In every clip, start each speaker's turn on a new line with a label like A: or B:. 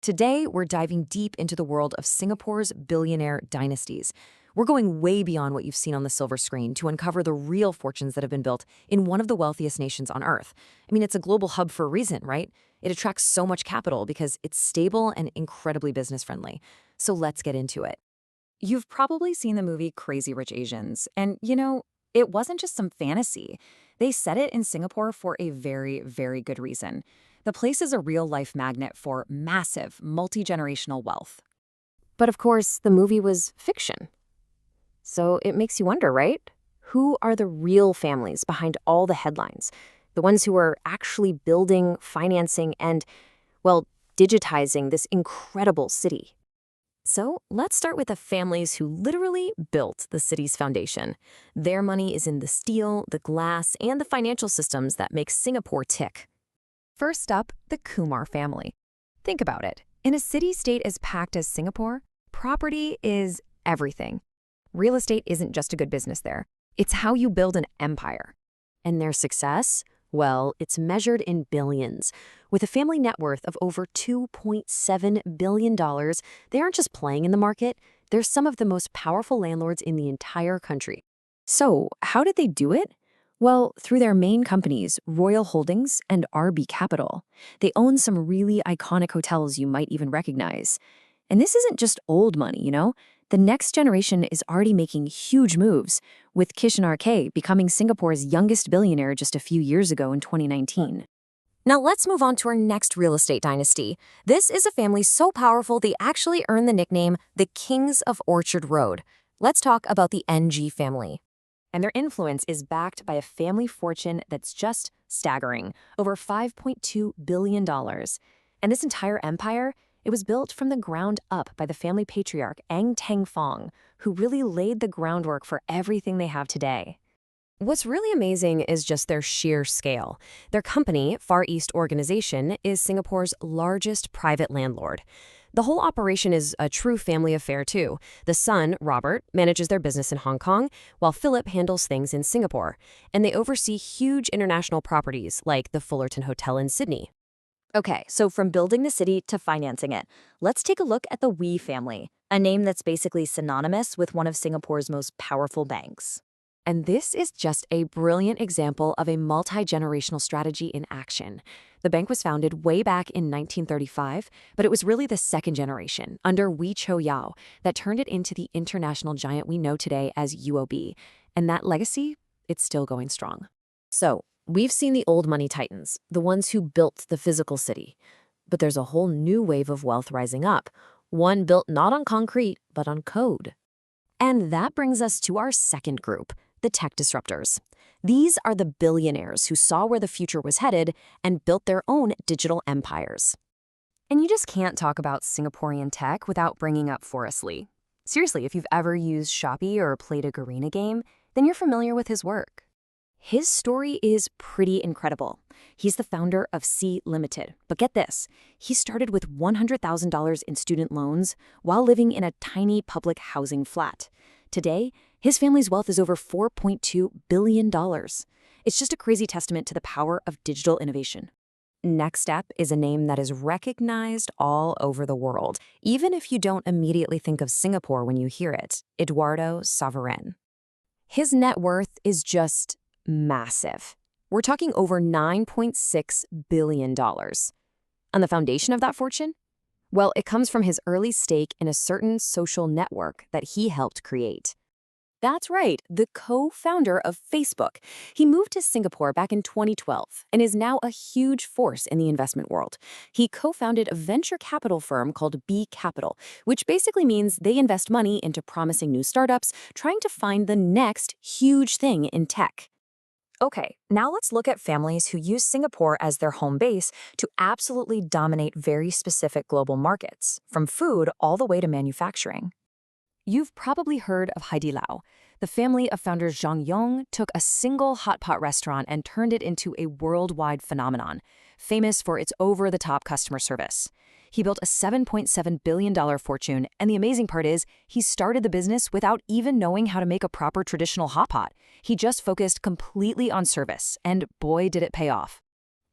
A: Today, we're diving deep into the world of Singapore's billionaire dynasties. We're going way beyond what you've seen on the silver screen to uncover the real fortunes that have been built in one of the wealthiest nations on Earth. I mean, it's a global hub for a reason, right? It attracts so much capital because it's stable and incredibly business-friendly. So let's get into it.
B: You've probably seen the movie Crazy Rich Asians, and it wasn't just some fantasy. They set it in Singapore for a very, very good reason. The place is a real-life magnet for massive, multi-generational wealth.
A: But of course, the movie was fiction. So it makes you wonder, right? Who are the real families behind all the headlines? The ones who are actually building, financing, and, well, digitizing this incredible city. So let's start with the families who literally built the city's foundation. Their money is in the steel, the glass, and the financial systems that make Singapore tick.
B: First up, the Kumar family. Think about it. In a city-state as packed as Singapore, property is everything. Real estate isn't just a good business there. It's how you build an empire.
A: And their success? Well, it's measured in billions. With a family net worth of over $2.7 billion, they aren't just playing in the market, they're some of the most powerful landlords in the entire country. So, how did they do it? Well, through their main companies, Royal Holdings and RB Capital. They own some really iconic hotels you might even recognize. And this isn't just old money, you know? The next generation is already making huge moves, with Kishan RK becoming Singapore's youngest billionaire just a few years ago in 2019. Now let's move on to our next real estate dynasty. This is a family so powerful they actually earned the nickname the Kings of Orchard Road. Let's talk about the NG family. And their influence is backed by a family fortune that's just staggering, over $5.2 billion. And this entire empire, it was built from the ground up by the family patriarch Ang Teng Fong, who really laid the groundwork for everything they have today. What's really amazing is just their sheer scale. Their company, Far East Organization, is Singapore's largest private landlord. The whole operation is a true family affair, too. The son, Robert, manages their business in Hong Kong, while Philip handles things in Singapore. And they oversee huge international properties like the Fullerton Hotel in Sydney. Okay, so from building the city to financing it, let's take a look at the Wee family, a name that's basically synonymous with one of Singapore's most powerful banks. And this is just a brilliant example of a multi-generational strategy in action. The bank was founded way back in 1935, but it was really the second generation, under Wee Cho Yao, that turned it into the international giant we know today as UOB. And that legacy, it's still going strong. So, we've seen the old money titans, the ones who built the physical city. But there's a whole new wave of wealth rising up, one built not on concrete, but on code. And that brings us to our second group, the tech disruptors. These are the billionaires who saw where the future was headed and built their own digital empires. And you just can't talk about Singaporean tech without bringing up Forrest Lee. Seriously, if you've ever used Shopee or played a Garena game, then you're familiar with his work. His story is pretty incredible. He's the founder of Sea Limited. But get this, he started with $100,000 in student loans while living in a tiny public housing flat. Today, his family's wealth is over $4.2 billion. It's just a crazy testament to the power of digital innovation. Next up is a name that is recognized all over the world, even if you don't immediately think of Singapore when you hear it, Eduardo Saverin. His net worth is just massive. We're talking over $9.6 billion. And the foundation of that fortune? Well, it comes from his early stake in a certain social network that he helped create. That's right, the co-founder of Facebook. He moved to Singapore back in 2012 and is now a huge force in the investment world. He co-founded a venture capital firm called B Capital, which basically means they invest money into promising new startups trying to find the next huge thing in tech. Okay, now let's look at families who use Singapore as their home base to absolutely dominate very specific global markets, from food all the way to manufacturing. You've probably heard of Haidilao. The family of founders Zhang Yong took a single hot pot restaurant and turned it into a worldwide phenomenon, famous for its over-the-top customer service. He built a $7.7 billion fortune, and the amazing part is he started the business without even knowing how to make a proper traditional hot pot. He just focused completely on service, and boy, did it pay off.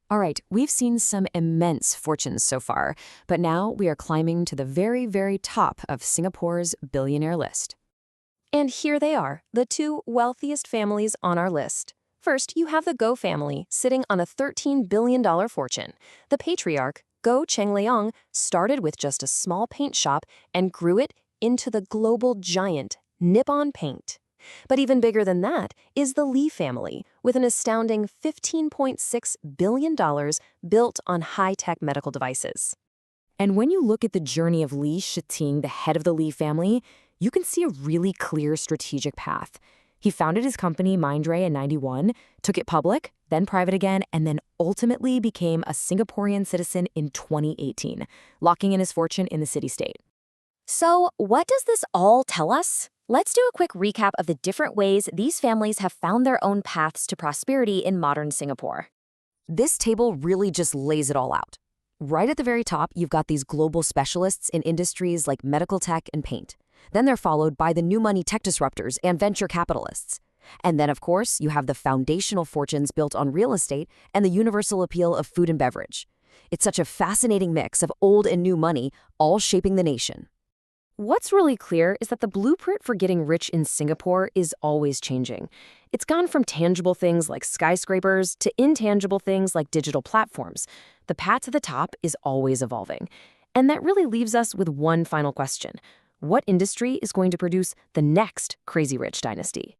B: All right, we've seen some immense fortunes so far, but now we are climbing to the very, very top of Singapore's billionaire list.
C: And here they are, the two wealthiest families on our list. First, you have the Go family, sitting on a $13 billion fortune. The patriarch, Go Cheng-leong, started with just a small paint shop and grew it into the global giant, Nippon Paint. But even bigger than that is the Lee family, with an astounding $15.6 billion built on high-tech medical devices.
B: And when you look at the journey of Lee Xiting, the head of the Lee family, you can see a really clear strategic path. He founded his company Mindray in '91, took it public, then private again, and then ultimately became a Singaporean citizen in 2018, locking in his fortune in the city-state.
A: So, what does this all tell us? Let's do a quick recap of the different ways these families have found their own paths to prosperity in modern Singapore.
B: This table really just lays it all out. Right at the very top, you've got these global specialists in industries like medical tech and paint. Then they're followed by the new money tech disruptors and venture capitalists. And then, of course, you have the foundational fortunes built on real estate and the universal appeal of food and beverage. It's such a fascinating mix of old and new money, all shaping the nation.
C: What's really clear is that the blueprint for getting rich in Singapore is always changing. It's gone from tangible things like skyscrapers to intangible things like digital platforms. The path to the top is always evolving. And that really leaves us with one final question. What industry is going to produce the next crazy rich dynasty?